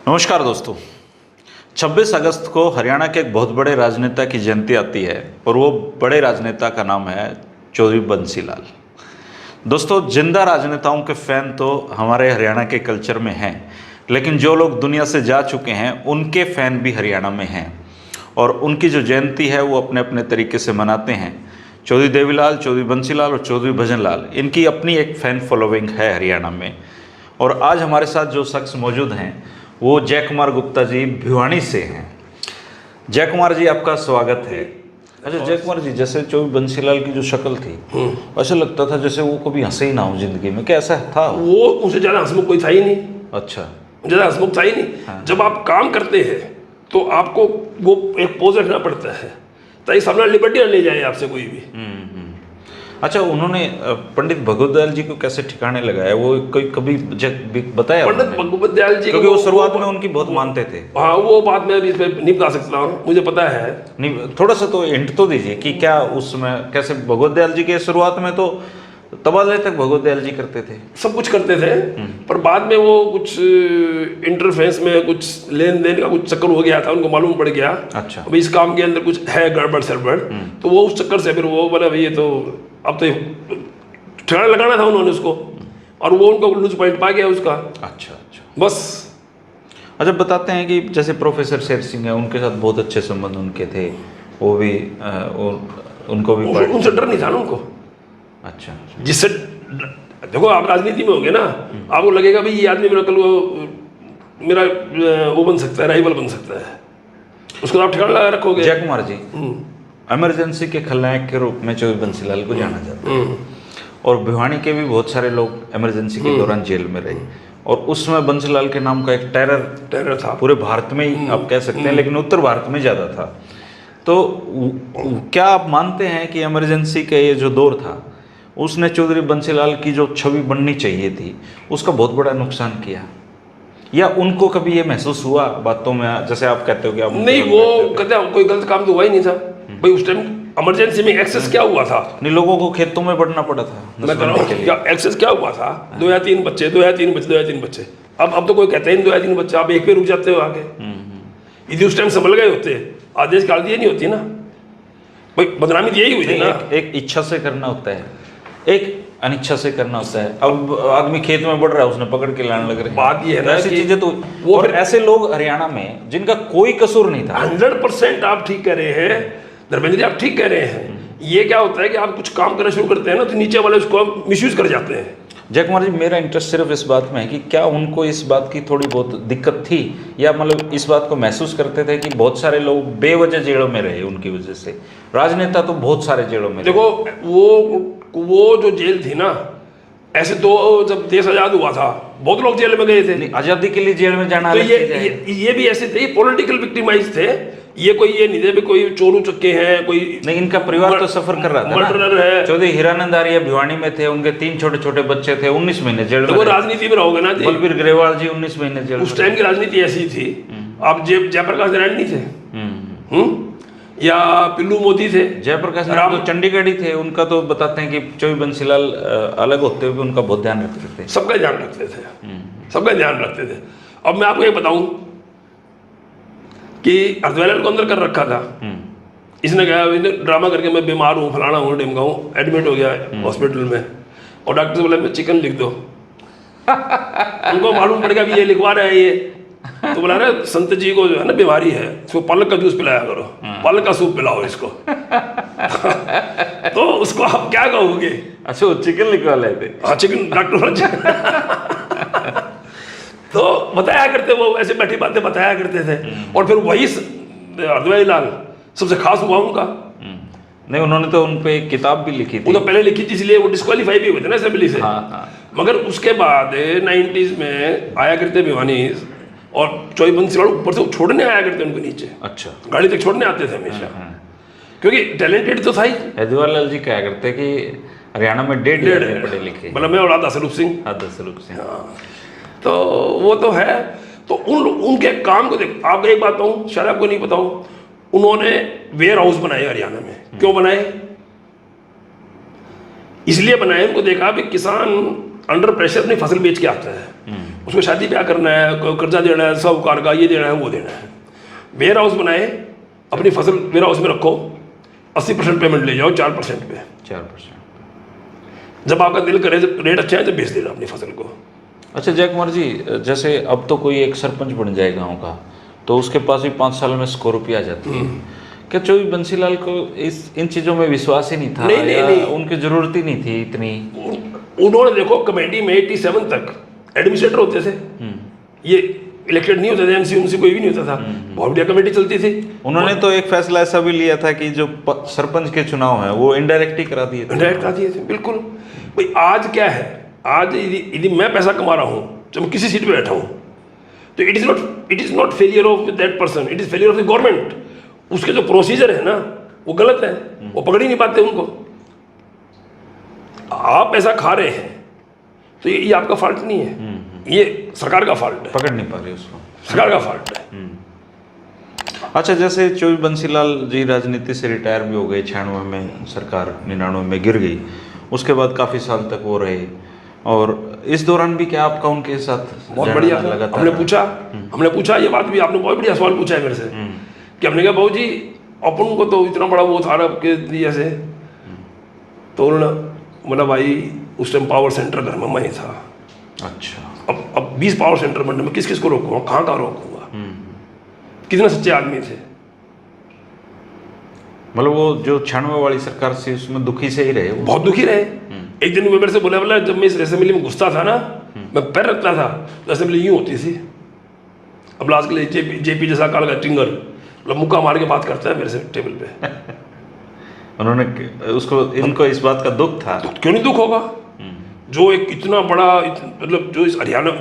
नमस्कार दोस्तों। 26 अगस्त को हरियाणा के एक बहुत बड़े राजनेता की जयंती आती है और वो बड़े राजनेता का नाम है चौधरी बंसी लाल। दोस्तों, जिंदा राजनेताओं के फैन तो हमारे हरियाणा के कल्चर में हैं, लेकिन जो लोग दुनिया से जा चुके हैं उनके फैन भी हरियाणा में हैं और उनकी जो जयंती है वो अपने अपने तरीके से मनाते हैं। चौधरी देवीलाल, चौधरी बंसी लाल और चौधरी भजन लाल, इनकी अपनी एक फ़ैन फॉलोइंग है हरियाणा में। और आज हमारे साथ जो शख्स मौजूद हैं वो जय कुमार गुप्ता जी भिवानी से हैं। जय कुमार जी, आपका स्वागत है। अच्छा जय कुमार जी, जैसे चौधरी बंसी लाल की जो शक्ल थी, ऐसा लगता था जैसे वो कभी हंसे ही ना हो जिंदगी में, क्या ऐसा था? वो उनसे ज़्यादा हंसमुख कोई था ही नहीं। अच्छा, ज़्यादा हंसमुख था ही नहीं। हाँ। जब आप काम करते हैं तो आपको वो एक पोज रखना पड़ता है ताकि सामने लिबर्टी न ले जाए आपसे कोई भी। अच्छा, उन्होंने पंडित भगवत दयाल जी को कैसे ठिकाने लगाया, वो कोई कभी बताया? पंडित भगवत दयाल जी क्योंकि वो शुरुआत में उनकी बहुत मानते थे। हाँ, वो बात मैं अभी इस पर नहीं बता सकता हूँ, मुझे पता है नहीं, थोड़ा सा तो हिंट तो दीजिए कि क्या उस समय कैसे भगवत दयाल जी के शुरुआत में तो तबादले तक भगवत दयाल जी करते थे, सब कुछ करते थे, पर बाद में वो कुछ इंटरफेस में कुछ लेन देन का कुछ चक्कर हो गया था, उनको मालूम पड़ गया। अच्छा, अभी इस काम के अंदर कुछ है गड़बड़ सड़बड़, तो वो उस चक्कर से फिर वो बोला भाई ये तो अब तो ठिकाना लगाना था उन्होंने उसको, और वो उनको लूज पॉइंट पा गया उसका। अच्छा अच्छा, बस। अच्छा, बताते हैं कि जैसे प्रोफेसर शेर सिंह है, उनके साथ बहुत अच्छे संबंध उनके थे, वो भी उनको भी उनसे डर नहीं था ना उनको। अच्छा, जिससे देखो, आप राजनीति में होंगे ना, आपको लगेगा भाई ये आदमी मेरा कल मेरा वो बन सकता है, राइवल बन सकता है, उसको आप ठिकाना लगा रखोगे। जय कुमार जी, इमरजेंसी के खलनायक के रूप में चौधरी बंसी लाल को जाना जाता है और भिवानी के भी बहुत सारे लोग इमरजेंसी के दौरान जेल में रहे और उसमें बंसी लाल के नाम का एक टेरर था पूरे भारत में ही आप कह सकते हैं, लेकिन उत्तर भारत में ज़्यादा था। तो क्या आप मानते हैं कि इमरजेंसी का ये जो दौर था उसने चौधरी बंसी लाल की जो छवि बननी चाहिए थी उसका बहुत बड़ा नुकसान किया, या उनको कभी ये महसूस हुआ बातों में, जैसे आप कहते हो कि आप नहीं, वो कहते कोई गलत काम तो हुआ ही नहीं था भाई। उस टाइम इमरजेंसी में एक्सेस क्या हुआ था? नहीं, लोगों को खेतों में बढ़ना पड़ा था। मैं कह रहा हूँ क्या एक्सेस क्या हुआ था? 2 या 3 बच्चे, 2 या 3 बच्चे, 2 या 3 बच्चे। अब तो कोई कहते ही नहीं 2 या 3 बच्चे, आप एक पे रुक जाते हो आगे। यदि उस टाइम संभल गए होते, आदेश काल दिए नहीं होती ना भाई, बदनामी यही हुई थी ना। एक इच्छा से करना होता है, एक अनिच्छा से करना होता है। अब आदमी खेत में बढ़ रहा है, उसने पकड़ के लाने लग रहे हैं। बात ये है ना, ऐसी चीजें तो वो और ऐसे लोग हरियाणा में जिनका कोई कसूर नहीं था। 100% आप ठीक कह रहे हैं धर्मेंद्र जी, आप ठीक कह रहे हैं। ये क्या होता है कि आप कुछ काम करना शुरू करते हैं ना, तो नीचे वाले उसको मिसयूज कर जाते हैं। जय कुमार जी, मेरा इंटरेस्ट सिर्फ इस बात में है कि क्या उनको इस बात की थोड़ी बहुत दिक्कत थी, या मतलब इस बात को महसूस करते थे कि बहुत सारे लोग बेवजह जेलों में रहे उनकी वजह से? राजनेता तो बहुत सारे जेलों में देखो, वो जो जेल थी ना, ऐसे तो जब देश आजाद हुआ था बहुत लोग जेल में गए थे। आजादी के लिए जेल में जाना, तो ये भी ऐसे थे, पॉलिटिकल विक्टिमाइज थे। ये कोई ये नहीं थे कोई चोरू चक्के हैं, कोई नहीं, इनका परिवार तो सफर कर रहा था, मर्डरर है। चौधरी हीरानंद आर्य भिवानी में थे, उनके 3 छोटे छोटे बच्चे थे, 19 महीने जेल में। वो राजनीति में रहोगे ना जी। बलबीर ग्रेवाल जी 19 महीने जेल। उस टाइम की राजनीति ऐसी थी। आप जयप्रकाश नारायण नहीं थे, या पिल्लू मोदी थे? जयप्रकाश नारायण तो चंडीगढ़ ही थे। उनका तो बताते हैं कि चौधरी बंसी लाल अलग होते हुए उनका बहुत ध्यान रखते थे, सबका ध्यान रखते थे, सबका ध्यान रखते थे। अब मैं आपको ये बताऊं कि हरदयाल को अंदर कर रखा था, इसने कहा ड्रामा करके मैं बीमार हूँ, फलाना हूँ, ढिमका हूँ, एडमिट हो गया हॉस्पिटल में, और डॉक्टर से बोला मैं चिकन लिख दो। उनको मालूम पड़ गया कि ये लिखवा रहा है ये, तो बोला रहे संत जी को जो है ना बीमारी है, इसको पालक का जूस पिलाया करो, पालक का सूप पिलाओ इसको। तो उसको आप क्या कहोगे? अच्छा, वो चिकन लिखवा लेते? हाँ, चिकन डॉक्टर तो बताया करते, वो ऐसे बैठी बातें बताया करते थे। और फिर वही हरदयाल लाल सबसे खास हुआ उनका। नहीं, उन्होंने तो उन पे एक किताब भी लिखी थी। वो तो पहले लिखी थी, इसलिए वो डिस्क्वालीफाई भी हुए थे ना असेंबली से। हाँ। मगर उसके बाद 90s में आया करते भिवानी, और चौधरी बंसी लाल ऊपर से छोड़ने आया करते उनको नीचे। अच्छा, गाड़ी तक छोड़ने आते थे हमेशा, क्योंकि टैलेंटेड तो था ही। हरदयाल लाल जी क्या करते कि हरियाणा में डेढ़ पढ़े लिखे, मतलब मैं और आधा स्वरूप सिंह। हाँ, तो वो तो है। तो उनके काम को देख, आप एक बात कहूँ, शायद आपको नहीं पता हो, उन्होंने वेयर हाउस बनाए हरियाणा में। क्यों बनाए? इसलिए बनाए, उनको देखा भी किसान अंडर प्रेशर अपनी फसल बेच के आता है, उसको शादी ब्याह करना है, कर्जा देना है, साहूकार का ये देना है वो देना है। वेयर हाउस बनाए, अपनी फसल वेयर हाउस में रखो, 80% पेमेंट ले जाओ 4% पे। 4%। जब आपका दिल करे, जब रेट अच्छा है तो बेच देना अपनी फसल को। अच्छा जय कुमार जी, जैसे अब तो कोई एक सरपंच बन जाए गांव का, तो उसके पास भी 5 साल में स्कॉर्पियो आ जाती है। क्या चौधरी बंसीलाल को इन चीज़ों में विश्वास ही नहीं था? नहीं। उनकी ज़रूरत ही नहीं थी इतनी? उन्होंने देखो कमेटी में 87 तक एडमिनिस्ट्रेटर होते थे, ये इलेक्टेड नहीं होते थे, एमसी उनसे कोई भी नहीं होता था, बहुत बढ़िया कमेटी चलती थी। उन्होंने तो एक फैसला ऐसा भी लिया था कि जो सरपंच के चुनाव हैं वो इनडायरेक्ट ही करा दिए थे। इनडायरेक्ट करा दिए थे, बिल्कुल। भाई आज क्या है, आज यदि मैं पैसा कमा रहा हूँ, जब मैं किसी सीट पे बैठा हूँ, तो it is not failure of that person, it is failure of the government. उसके जो प्रोसीजर है ना वो गलत है, वो पकड़ ही नहीं पाते उनको। आप पैसा खा रहे हैं तो ये आपका फॉल्ट नहीं है, ये सरकार का फॉल्ट है, पकड़ नहीं पा रही उसको, सरकार का फॉल्ट है। अच्छा जैसे चौधरी बंसीलाल जी राजनीति से रिटायर भी हो गए, 96 में सरकार 99 में गिर गई, उसके बाद काफ़ी साल तक वो रहे, और इस दौरान भी क्या आपका उनके साथ बहुत बढ़िया लगातार? हमने पूछा ये बात भी, आपने बहुत बढ़िया सवाल पूछा है मेरे से कि हमने कहा बहू जी अपन को तो इतना बड़ा वो था आपके दिया से, तो उन्होंने बोला भाई उस टाइम पावर सेंटर घर में मैं ही था। अच्छा। अब 20 पावर सेंटर बनने में किस किस को रोकूंगा, कहाँ रोकूंगा? कितने सच्चे आदमी थे। मतलब वो जो 96 वाली सरकार से उसमें दुखी से ही रहे वो? बहुत दुखी रहे। एक दिन वो मेरे से बोला जब मैं इस असेंबली में घुसता था ना, मैं पैर रखता था तो असेंबली यूँ होती थी। अब लास्ट के लिए जेपी जैसा काल का टिंगर मतलब मुक्का मार के बात करता है मेरे से टेबल पे। उन्होंने उसको, इनको इस बात का दुख था। तो क्यों नहीं दुख होगा? जो एक इतना बड़ा मतलब जो इस हरियाणा,